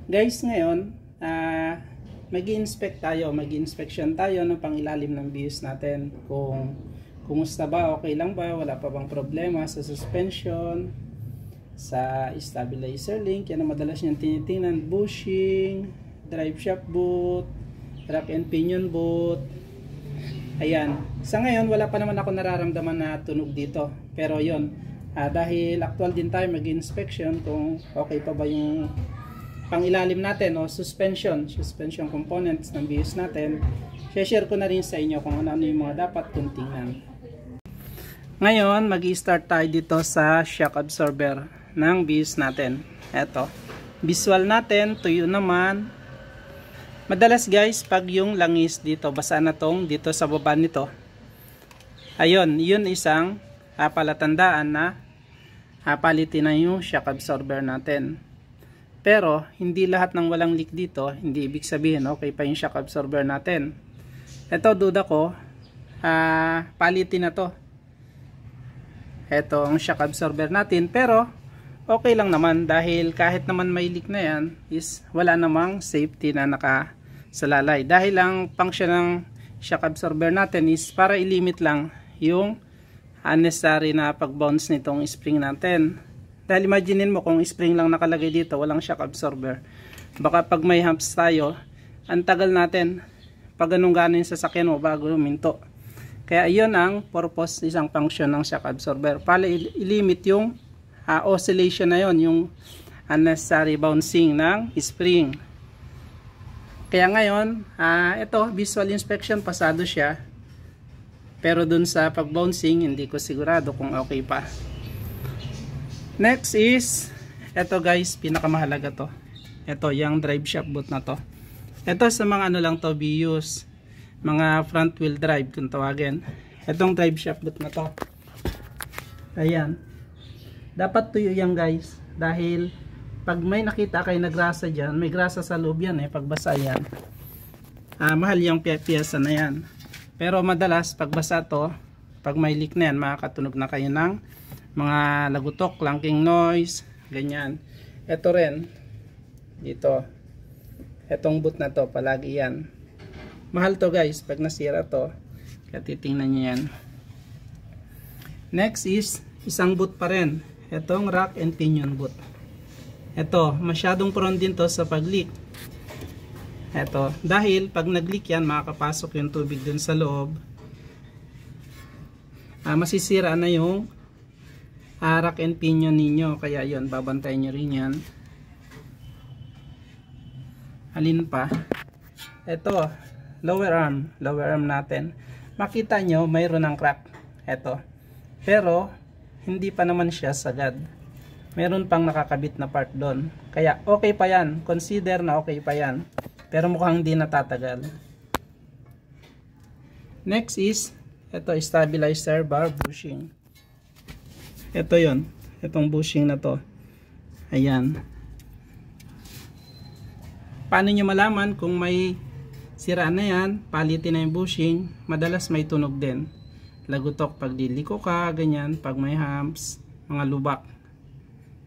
Guys, ngayon, mag-i-inspect tayo, mag-i-inspection tayo ng pangilalim ng BIOS natin. Kung kumusta ba, okay lang ba, wala pa bang problema sa suspension, sa stabilizer link, yan ang madalas niyang tinitingnan, bushing, drive shaft boot, rack and pinion boot. Ayan, sa ngayon wala pa naman ako nararamdaman na tunog dito, pero yon, dahil actual din tayo mag-inspection kung okay pa ba yung pangilalim natin o suspension components ng BIOS natin. Share ko na rin sa inyo kung ano yung mga dapat kong tingnan. Ngayon, mag-i-start tayo dito sa shock absorber ng BIOS natin. Eto, visual natin, tuyo naman. Madalas guys, pag yung langis dito, basa na tong dito sa baba nito. Ayun, yun isang palatandaan na palitin na yung shock absorber natin. Pero, hindi lahat ng walang leak dito, hindi ibig sabihin, okay pa yung shock absorber natin. Ito, duda ko, palitin na to. Ito ang shock absorber natin, pero, okay lang naman, dahil kahit naman may leak na yan, is wala namang safety na nakasalalay. Dahil ang function ng shock absorber natin is para ilimit lang yung unnecessary na pag-bounce nitong spring natin. Dahil imaginein mo kung spring lang nakalagay dito, walang shock absorber. Baka pag may humps tayo, ang tagal natin pag anong gano'n yung sasakyan mo bago huminto. Kaya iyon ang purpose, isang function ng shock absorber. Para ilimit yung oscillation na yon, yung unnecessary bouncing ng spring. Kaya ngayon, ito, visual inspection, pasado siya. Pero dun sa pag-bouncing, hindi ko sigurado kung okay pa. Next is, eto guys, pinakamahalaga to. Eto, yung drive shaft boot na to. Eto sa mga ano lang to, BIOS, mga front wheel drive kung tawagin. Etong drive shaft boot na to. Ayan. Dapat tuyo yan guys. Dahil, pag may nakita kayo na grasa dyan, may grasa sa loob yan pag basa yan. Mahal yung piyesa na yan. Pero madalas, pag basa to, pag may leak na yan, makakatunog na kayo ng mga lagutok, clunking noise, ganyan. Ito rin, dito, etong boot na to, palagi yan. Mahal to guys, pag nasira to, kaya titingnan nyo yan. Next is, isang boot pa rin, etong rack and pinion boot. Ito, masyadong prone din to sa pag-leak. Ito, dahil pag nag-leak yan, makakapasok yung tubig dun sa loob. Masisira na yung rack and pinion ninyo, kaya yon, babantayan nyo rin yan. Alin pa? Ito, lower arm natin. Makita nyo, mayroon ng crack. Ito, pero hindi pa naman siya sagad. Meron pang nakakabit na part doon. Kaya okay pa yan, consider na okay pa yan. Pero mukhang hindi natatagal. Next is, ito, stabilizer bar bushing. Ito yon, itong bushing na to. Ayan. Paano nyo malaman kung may sira na yan, palitin na yung bushing, madalas may tunog din. Lagutok pag liliko ka, ganyan, pag may humps, mga lubak.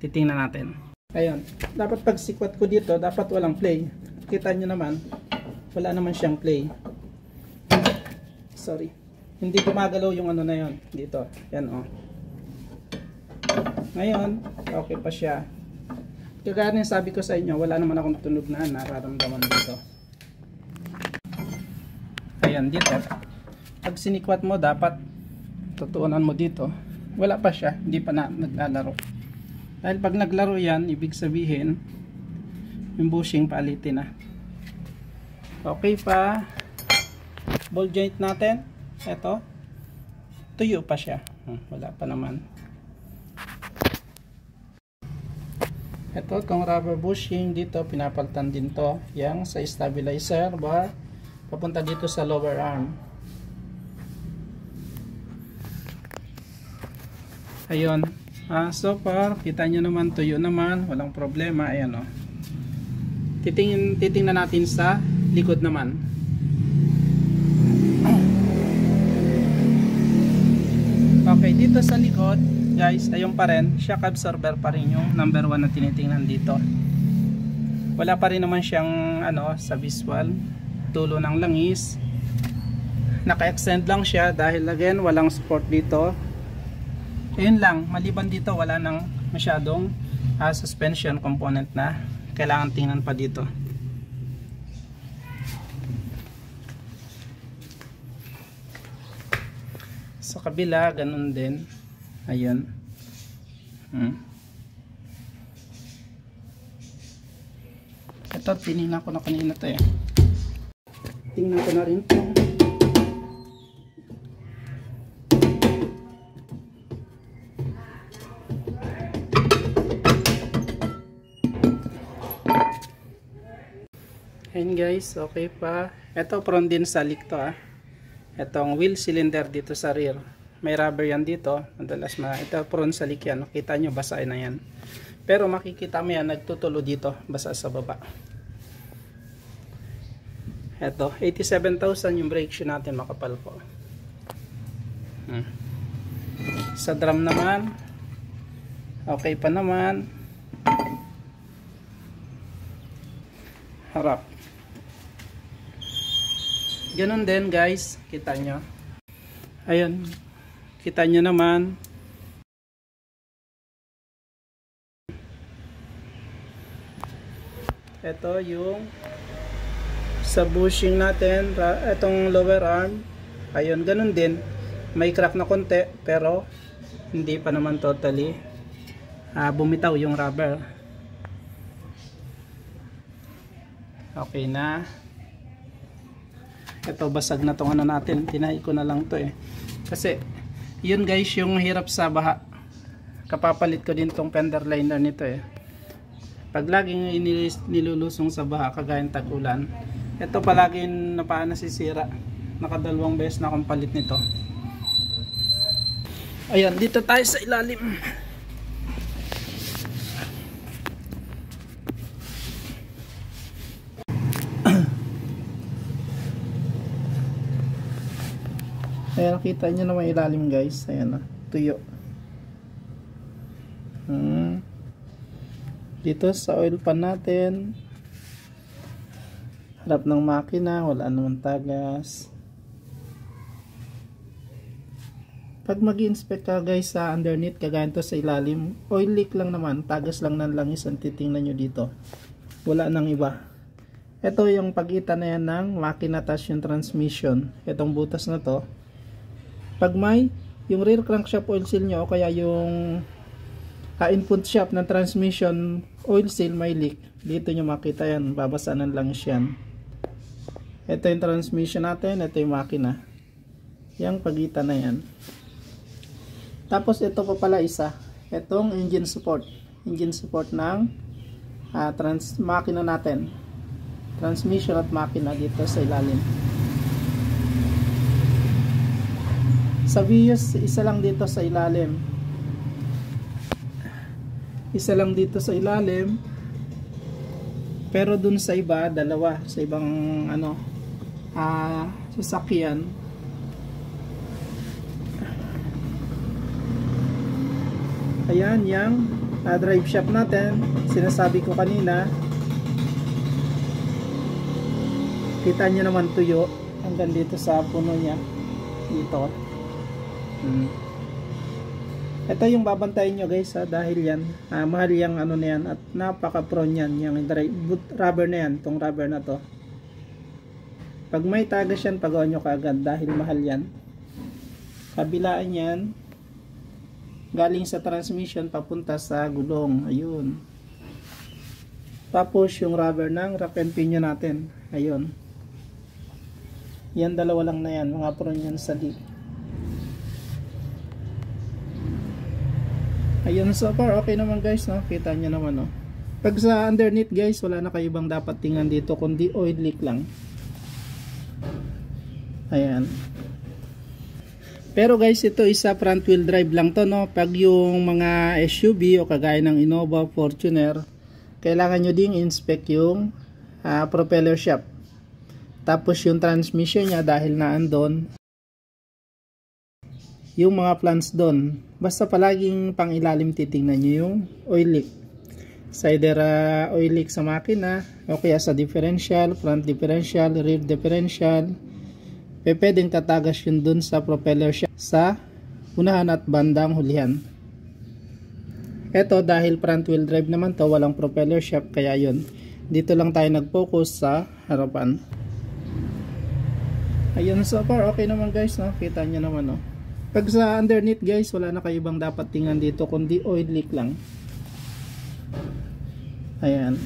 Titingnan natin. Ayun, dapat pag sikwat ko dito, dapat walang play. Kita nyo naman, wala naman siyang play. Sorry. Hindi gumagalaw yung ano na yon dito. Yan o. Ngayon, okay pa siya. Kagaya ng sabi ko sa inyo, wala naman akong tunog na nararamdaman dito. Ayan, dito. Pag sinikwat mo, dapat tutuunan mo dito. Wala pa siya, hindi pa na naglalaro. Dahil pag naglaro yan, ibig sabihin, yung bushing palitin na. Okay pa. Ball joint natin. Ito. Tuyo pa siya. Wala pa naman. Ito, itong rubber bushing dito, pinapalitan din to. Yang sa stabilizer bar, papunta dito sa lower arm. Ayun. So far, kita nyo naman, tuyo naman, walang problema. Ayan o. Titingnan natin sa likod naman. Okay, dito sa likod, guys, ayun pa rin, shock absorber pa rin yung number 1 na tinitingnan dito. wala pa rin naman siyang sa visual, tulo ng langis. Naka-extend lang siya dahil again walang support dito. Ayun lang, maliban dito wala nang masyadong suspension component na kailangan tingnan pa dito. Sa kabila ganun din. Ayun. Ito tinignan ko na kanina to eh. Tingnan ko na rin to. Ayan guys, okay pa. Ito prone din sa leak to Itong wheel cylinder dito sa rear. May rubber yan dito. Madalas ito prone sa leak yan. Makita nyo, basa na yan. Pero makikita mo yan, nagtutulo dito. Basa sa baba. Ito, 87,000 yung brake shoe natin, makapal po. Sa drum naman, okay pa naman. Harap. Ganun din guys, kita nyo. Ayun, kita nyo naman. Ito yung sa bushing natin, itong lower arm. Ayun, ganun din. May crack na konti, pero hindi pa naman totally bumitaw yung rubber. Okay na. Ito basag na tong natin, tinahi ko na lang to kasi yun guys yung hirap sa baha. Kapapalit ko din tong fender liner nito pag laging nilulusong sa baha kagayang tag-ulan, ito palaging nasisira. Nakadalawang beses na akong palit nito. Ayan, dito tayo sa ilalim. Ayan, nakita nyo naman ilalim guys. Ayan tuyo. Dito sa oil pan natin, harap ng makina, wala naman tagas. Pag mag-inspect ka guys sa underneath, kagaya to sa ilalim, oil leak lang naman, tagas lang ng langis ang titingnan nyo dito. Wala nang iba. Ito yung pagitan na yan ng makina tas yung transmission. Itong butas na to. Pag may yung rear crankshaft oil seal nyo o kaya yung input shaft ng transmission oil seal may leak, dito nyo makita yan, babasa ng langis yan. Ito yung transmission natin, ito yung makina, yung pagitan na yan. Tapos ito pa pala isa, itong engine support ng makina natin, transmission at makina dito sa ilalim. Sa Vios, isa lang dito sa ilalim. Isa lang dito sa ilalim. Pero dun sa iba, dalawa. Sa ibang sasakyan. Ayan, yung drive shaft natin. Sinasabi ko kanina. Kita nyo naman tuyo. Hanggang dito sa puno niya. Dito. Ito yung babantayin nyo guys dahil yan mahal yung na yan at napaka prone yan yung rubber na yan, tong rubber na to. Pag may tagas yan, pagawa nyo kaagad dahil mahal yan. Kabilaan yan galing sa transmission papunta sa gulong, ayun. Tapos yung rubber ng rack and pinion natin, ayun. Yan dalawa lang na yan, mga prone yan sa leak. Ayun, so far okay naman guys, no? Kita nyo naman, no? Pag sa underneath guys, wala na kayo ibang dapat tingnan dito kundi oil leak lang. Ayan. Pero guys, ito isa front wheel drive lang to, no? Pag yung mga SUV o kagaya ng Innova, Fortuner, kailangan nyo ding inspect yung propeller shaft. Tapos yung transmission nya dahil naandon yung mga plants doon. Basta palaging pang ilalim titingnan nyo yung oil leak. Sa either oil leak sa makina o kaya sa differential, front differential, rear differential, pwedeng tatagas yun dun sa propeller shaft sa unahan at bandang hulihan. Eto dahil front wheel drive naman to, walang propeller shaft, kaya yun dito lang tayo nag-focus sa harapan. Ayun, so far okay naman guys, no? Kita nyo naman, no? Pag sa underneath guys, wala na kayo ibang dapat tingnan dito kundi oil leak lang. Ayan.